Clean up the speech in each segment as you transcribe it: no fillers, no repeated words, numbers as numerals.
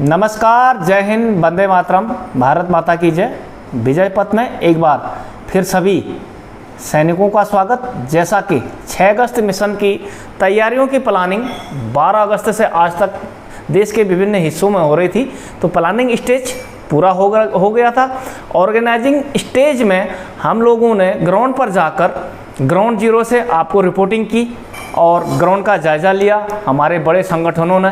नमस्कार, जय हिंद, वंदे मातरम, भारत माता की जय। विजय पथ में एक बार फिर सभी सैनिकों का स्वागत। जैसा कि 6 अगस्त मिशन की तैयारियों की प्लानिंग 12 अगस्त से आज तक देश के विभिन्न हिस्सों में हो रही थी, तो प्लानिंग स्टेज पूरा हो गया था। ऑर्गेनाइजिंग स्टेज में हम लोगों ने ग्राउंड पर जाकर ग्राउंड जीरो से आपको रिपोर्टिंग की और ग्राउंड का जायज़ा लिया। हमारे बड़े संगठनों ने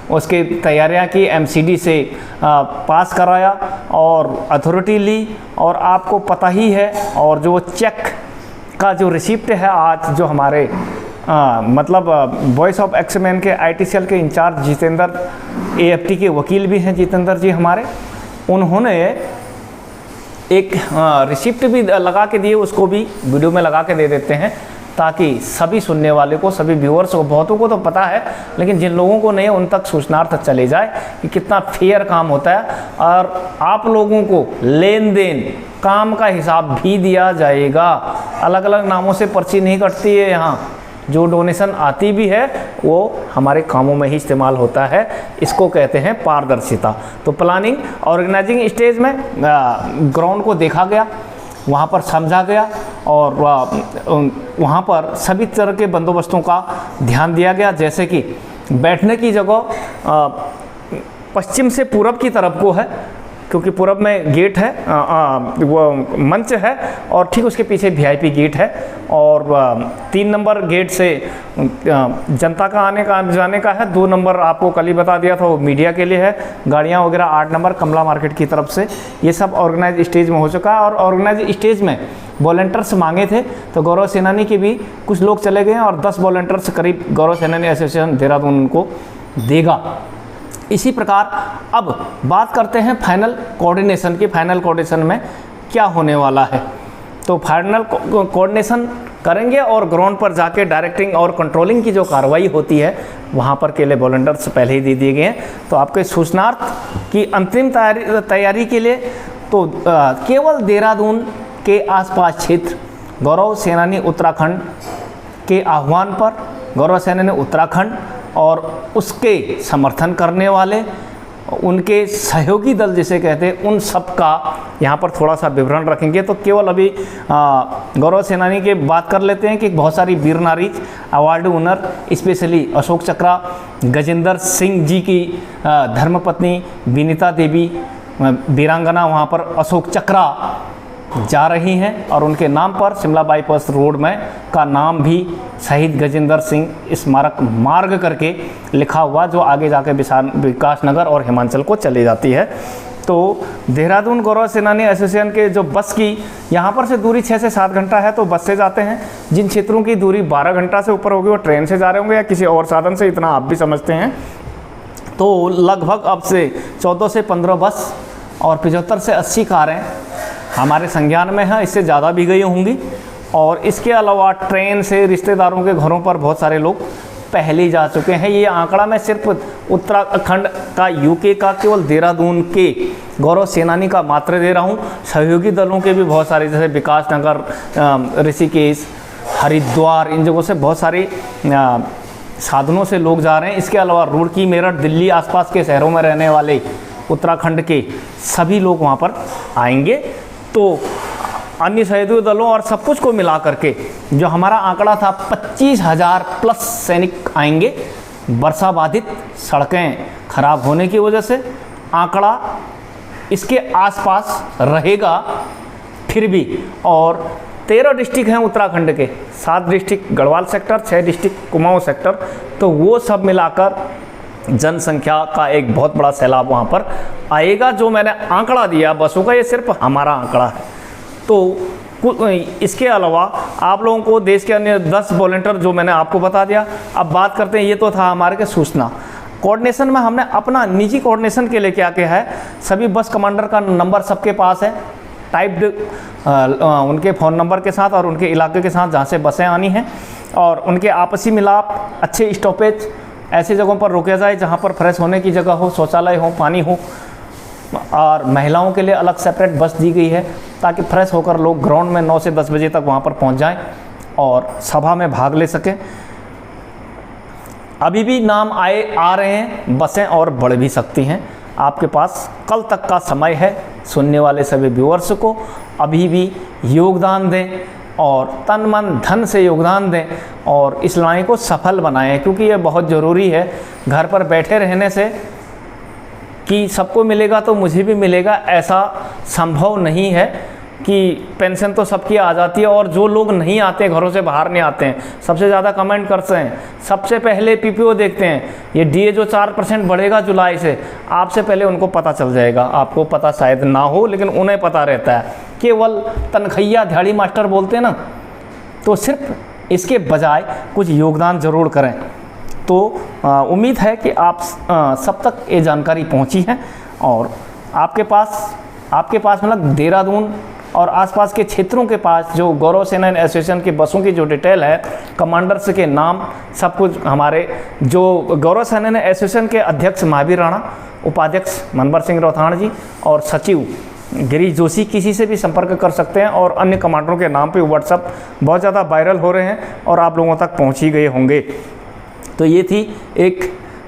उसकी तैयारियां की, एमसीडी से पास कराया और अथॉरिटी ली। और आपको पता ही है, और जो चेक का जो रिसिप्ट है आज जो हमारे वॉइस ऑफ एक्समैन के आईटी सेल के इंचार्ज जितेंद्र, एएफटी के वकील भी हैं जितेंद्र जी हमारे, उन्होंने एक रिसिप्ट भी लगा के दिए, उसको भी वीडियो में लगा के दे देते हैं ताकि सभी सुनने वाले को, सभी व्यूअर्स को, बहुतों को तो पता है लेकिन जिन लोगों को नहीं उन तक सूचनार्थ चले जाए कि कितना फेयर काम होता है। और आप लोगों को लेन देन काम का हिसाब भी दिया जाएगा। अलग अलग नामों से पर्ची नहीं कटती है यहाँ, जो डोनेशन आती भी है वो हमारे कामों में ही इस्तेमाल होता है। इसको कहते हैं पारदर्शिता। तो प्लानिंग ऑर्गेनाइजिंग स्टेज में ग्राउंड को देखा गया, वहाँ पर समझा गया और वहाँ पर सभी तरह के बंदोबस्तों का ध्यान दिया गया। जैसे कि बैठने की जगह पश्चिम से पूरब की तरफ को है, क्योंकि पूरब में गेट है, वो मंच है और ठीक उसके पीछे वीआईपी गेट है। और 3 नंबर गेट से जनता का आने का जाने का है। 2 नंबर आपको कल ही बता दिया था वो मीडिया के लिए है। गाड़ियाँ वगैरह 8 नंबर कमला मार्केट की तरफ से। ये सब ऑर्गेनाइज स्टेज में हो चुका है। और ऑर्गेनाइज स्टेज में वॉलंटियर्स मांगे थे तो गौरव सेनानी के भी कुछ लोग चले गए हैं और 10 वॉलंटियर्स करीब गौरव सेनानी एसोसिएशन देहरादून उनको देगा। इसी प्रकार अब बात करते हैं फाइनल कोऑर्डिनेशन की। फाइनल कोऑर्डिनेशन में क्या होने वाला है, तो फाइनल कोऑर्डिनेशन करेंगे और ग्राउंड पर जाके डायरेक्टिंग और कंट्रोलिंग की जो कार्रवाई होती है वहाँ पर के लिए वॉलंटियर्स पहले ही दे दिए गए हैं। तो आपके सूचनार्थ की अंतिम तैयारी के लिए तो केवल देहरादून के आसपास क्षेत्र गौरव सेनानी उत्तराखंड के आह्वान पर गौरव सेनानी उत्तराखंड और उसके समर्थन करने वाले, उनके सहयोगी दल जिसे कहते हैं, उन सब का यहाँ पर थोड़ा सा विवरण रखेंगे। तो केवल अभी गौरव सेनानी के बात कर लेते हैं कि बहुत सारी वीर नारी अवार्ड विनर, स्पेशली अशोक चक्रा, गजेंद्र सिंह जी की धर्मपत्नी विनीता देवी वीरांगना वहाँ पर अशोक चक्रा जा रही हैं और उनके नाम पर शिमला बाईपास रोड में का नाम भी शहीद गजेंद्र सिंह स्मारक मार्ग करके लिखा हुआ, जो आगे जाके विकास नगर और हिमाचल को चली जाती है। तो देहरादून गौरव सेनानी एसोसिएशन के जो बस की यहाँ पर से दूरी 6 से 7 घंटा है तो बस से जाते हैं। जिन क्षेत्रों की दूरी 12 घंटा से ऊपर होगी वो ट्रेन से जा रहे होंगे या किसी और साधन से, इतना आप भी समझते हैं। तो लगभग अब से 14 से 15 बस और 75 से 80 कारें हमारे संज्ञान में है, इससे ज़्यादा भी गई होंगी। और इसके अलावा ट्रेन से रिश्तेदारों के घरों पर बहुत सारे लोग पहले ही जा चुके हैं। ये आंकड़ा मैं सिर्फ उत्तराखंड का, यूके का, केवल देहरादून के गौरव सेनानी का मात्र दे रहा हूँ। सहयोगी दलों के भी बहुत सारे, जैसे विकास नगर, ऋषिकेश, हरिद्वार, इन जगहों से बहुत सारे साधनों से लोग जा रहे हैं। इसके अलावा रुड़की, मेरठ, दिल्ली आसपास के शहरों में रहने वाले उत्तराखंड के सभी लोग वहाँ पर आएंगे। तो अन्य सहयोगी दलों और सब कुछ को मिला करके जो हमारा आंकड़ा था 25,000 प्लस सैनिक आएंगे। वर्षा बाधित सड़कें खराब होने की वजह से आंकड़ा इसके आसपास रहेगा फिर भी। और 13 डिस्ट्रिक्ट हैं उत्तराखंड के, 7 district Garhwal sector, 6 district Kumaon sector, तो वो सब मिलाकर जनसंख्या का एक बहुत बड़ा सैलाब वहाँ पर आएगा। जो मैंने आंकड़ा दिया बसों का, ये सिर्फ हमारा आंकड़ा है। तो इसके अलावा आप लोगों को देश के अन्य 10 वॉलंटियर जो मैंने आपको बता दिया। अब बात करते हैं, ये तो था हमारे के सूचना कोऑर्डिनेशन में हमने अपना निजी कोऑर्डिनेशन के लिए क्या किया है। सभी बस कमांडर का नंबर सबके पास है, टाइप्ड उनके फ़ोन नंबर के साथ और उनके इलाके के साथ जहाँ से बसें आनी हैं, और उनके आपसी मिलाप, अच्छे स्टॉपेज, ऐसी जगहों पर रोका जाए जहाँ पर फ्रेश होने की जगह हो, शौचालय हो, पानी हो। और महिलाओं के लिए अलग सेपरेट बस दी गई है ताकि फ्रेश होकर लोग ग्राउंड में 9 से 10 बजे तक वहाँ पर पहुँच जाएं और सभा में भाग ले सकें। अभी भी नाम आ रहे हैं, बसें और बढ़ भी सकती हैं। आपके पास कल तक का समय है। सुनने वाले सभी व्यूअर्स को अभी भी योगदान दें और तन मन धन से योगदान दें और इस लड़ाई को सफल बनाएं, क्योंकि ये बहुत ज़रूरी है। घर पर बैठे रहने से कि सबको मिलेगा तो मुझे भी मिलेगा, ऐसा संभव नहीं है कि पेंशन तो सबकी आ जाती है और जो लोग नहीं आते, घरों से बाहर नहीं आते हैं, सबसे ज़्यादा कमेंट करते हैं, सबसे पहले पीपीओ देखते हैं। ये डीए जो 4% बढ़ेगा जुलाई से, आपसे पहले उनको पता चल जाएगा। आपको पता शायद ना हो, लेकिन उन्हें पता रहता है। केवल तनखैया दिहाड़ी मास्टर बोलते हैं ना, तो सिर्फ इसके बजाय कुछ योगदान ज़रूर करें। तो उम्मीद है कि आप सब तक ये जानकारी पहुंची है और आपके पास मतलब देहरादून और आसपास के क्षेत्रों के पास जो गौरव सेना एसोसिएशन की बसों की जो डिटेल है, कमांडर्स के नाम, सब कुछ हमारे जो गौरव सेना एसोसिएशन के अध्यक्ष महावीर राणा, उपाध्यक्ष मनबर सिंह रौथाण जी और सचिव गिरीश जोशी, किसी से भी संपर्क कर सकते हैं। और अन्य कमांडरों के नाम पे व्हाट्सएप बहुत ज़्यादा वायरल हो रहे हैं और आप लोगों तक पहुँच ही गए होंगे। तो ये थी एक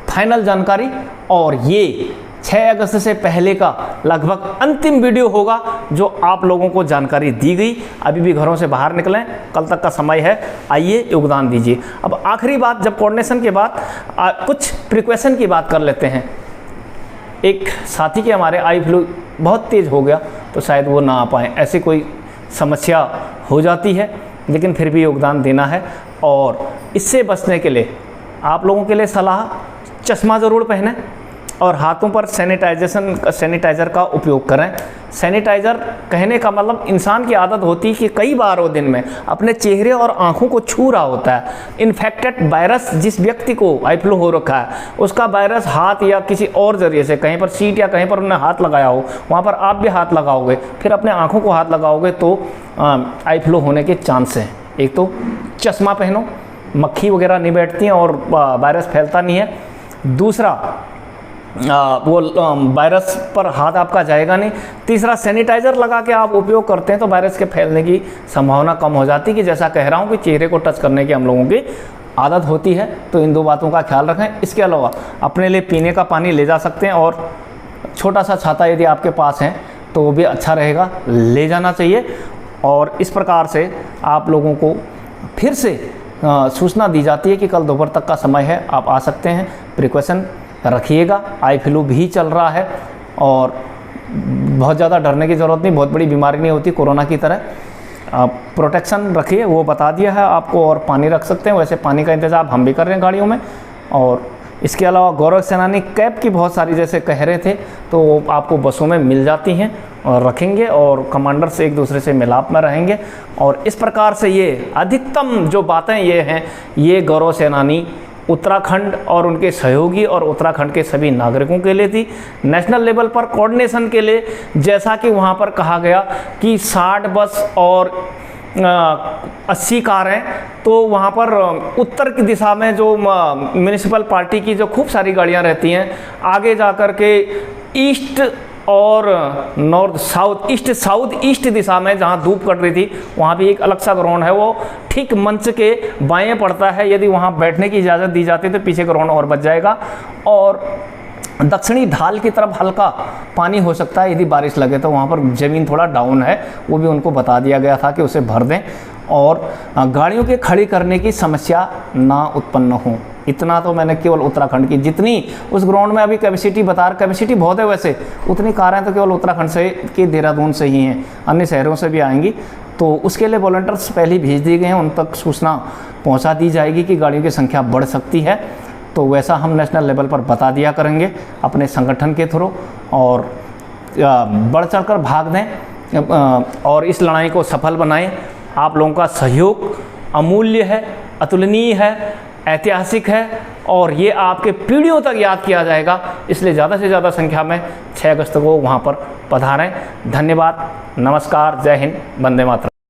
फाइनल जानकारी और ये 6 अगस्त से पहले का लगभग अंतिम वीडियो होगा जो आप लोगों को जानकारी दी गई। अभी भी घरों से बाहर निकलें, कल तक का समय है, आइए योगदान दीजिए। अब आखिरी बात, जब कोऑर्डिनेशन के बाद कुछ प्रिकॉशन की बात कर लेते हैं। एक साथी के हमारे आई फ्लू बहुत तेज़ हो गया तो शायद वो ना आ पाएँ, ऐसी कोई समस्या हो जाती है, लेकिन फिर भी योगदान देना है। और इससे बचने के लिए आप लोगों के लिए सलाह, चश्मा ज़रूर पहनें और हाथों पर सैनिटाइज़र का उपयोग करें। सैनिटाइज़र कहने का मतलब, इंसान की आदत होती है कि कई बार वो दिन में अपने चेहरे और आँखों को छू रहा होता है। इन्फेक्टेड वायरस जिस व्यक्ति को आई फ्लू हो रखा है, उसका वायरस हाथ या किसी और ज़रिए से, कहीं पर सीट या कहीं पर उन्होंने हाथ लगाया हो, वहाँ पर आप भी हाथ लगाओगे, फिर अपने आँखों को हाथ लगाओगे तो आई फ्लू होने के चांस हैं। एक तो चश्मा पहनो, मक्खी वगैरह नहीं बैठती हैं और वायरस फैलता नहीं है। दूसरा, वो वायरस पर हाथ आपका जाएगा नहीं। तीसरा, सैनिटाइज़र लगा के आप उपयोग करते हैं तो वायरस के फैलने की संभावना कम हो जाती है, कि जैसा कह रहा हूँ कि चेहरे को टच करने की हम लोगों की आदत होती है। तो इन 2 बातों का ख्याल रखें। इसके अलावा अपने लिए पीने का पानी ले जा सकते हैं और छोटा सा छाता यदि आपके पास है तो वो भी अच्छा रहेगा, ले जाना चाहिए। और इस प्रकार से आप लोगों को फिर से सूचना दी जाती है कि कल दोपहर तक का समय है, आप आ सकते हैं। प्रिकॉशन रखिएगा, आई फ्लू भी चल रहा है और बहुत ज़्यादा डरने की ज़रूरत नहीं, बहुत बड़ी बीमारी नहीं होती कोरोना की तरह। प्रोटेक्शन रखिए, वो बता दिया है आपको। और पानी रख सकते हैं, वैसे पानी का इंतज़ाम हम भी कर रहे हैं गाड़ियों में। और इसके अलावा गौरव सेनानी कैप की बहुत सारी, जैसे कह रहे थे, तो आपको बसों में मिल जाती हैं और रखेंगे और कमांडर से एक दूसरे से मिलाप में रहेंगे। और इस प्रकार से ये अधिकतम जो बातें ये हैं, ये गौरव सेनानी उत्तराखंड और उनके सहयोगी और उत्तराखंड के सभी नागरिकों के लिए थी। नेशनल लेवल पर कोऑर्डिनेशन के लिए, जैसा कि वहाँ पर कहा गया कि 60 बस और 80 कारें, तो वहाँ पर उत्तर की दिशा में जो म्यूनिसिपल पार्टी की जो खूब सारी गाड़ियाँ रहती हैं, आगे जा कर के ईस्ट और नॉर्थ साउथ ईस्ट दिशा में जहाँ धूप कट रही थी, वहाँ भी एक अलग सा ग्राउंड है, वो ठीक मंच के बाएं पड़ता है। यदि वहाँ बैठने की इजाज़त दी जाती तो पीछे ग्राउंड और बच जाएगा। और दक्षिणी ढाल की तरफ हल्का पानी हो सकता है, यदि बारिश लगे तो वहाँ पर ज़मीन थोड़ा डाउन है, वो भी उनको बता दिया गया था कि उसे भर दें और गाड़ियों के खड़ी करने की समस्या ना उत्पन्न हो। इतना तो मैंने केवल उत्तराखंड की, जितनी उस ग्राउंड में अभी कैपेसिटी कैपेसिटी बहुत है, वैसे उतनी कारें तो केवल उत्तराखंड से कि देहरादून से ही हैं, अन्य शहरों से भी आएंगी। तो उसके लिए वॉलंटियर्स पहले ही भेज दिए गए हैं, उन तक सूचना पहुंचा दी जाएगी कि गाड़ियों की संख्या बढ़ सकती है। तो वैसा हम नेशनल लेवल पर बता दिया करेंगे अपने संगठन के थ्रू, और बढ़ चढ़ कर भाग दें और इस लड़ाई को सफल बनाएं। आप लोगों का सहयोग अमूल्य है, अतुलनीय है, ऐतिहासिक है और ये आपके पीढ़ियों तक याद किया जाएगा। इसलिए ज़्यादा से ज़्यादा संख्या में 6 अगस्त को वहाँ पर पधारें। धन्यवाद, नमस्कार, जय हिंद, वंदे मातरम।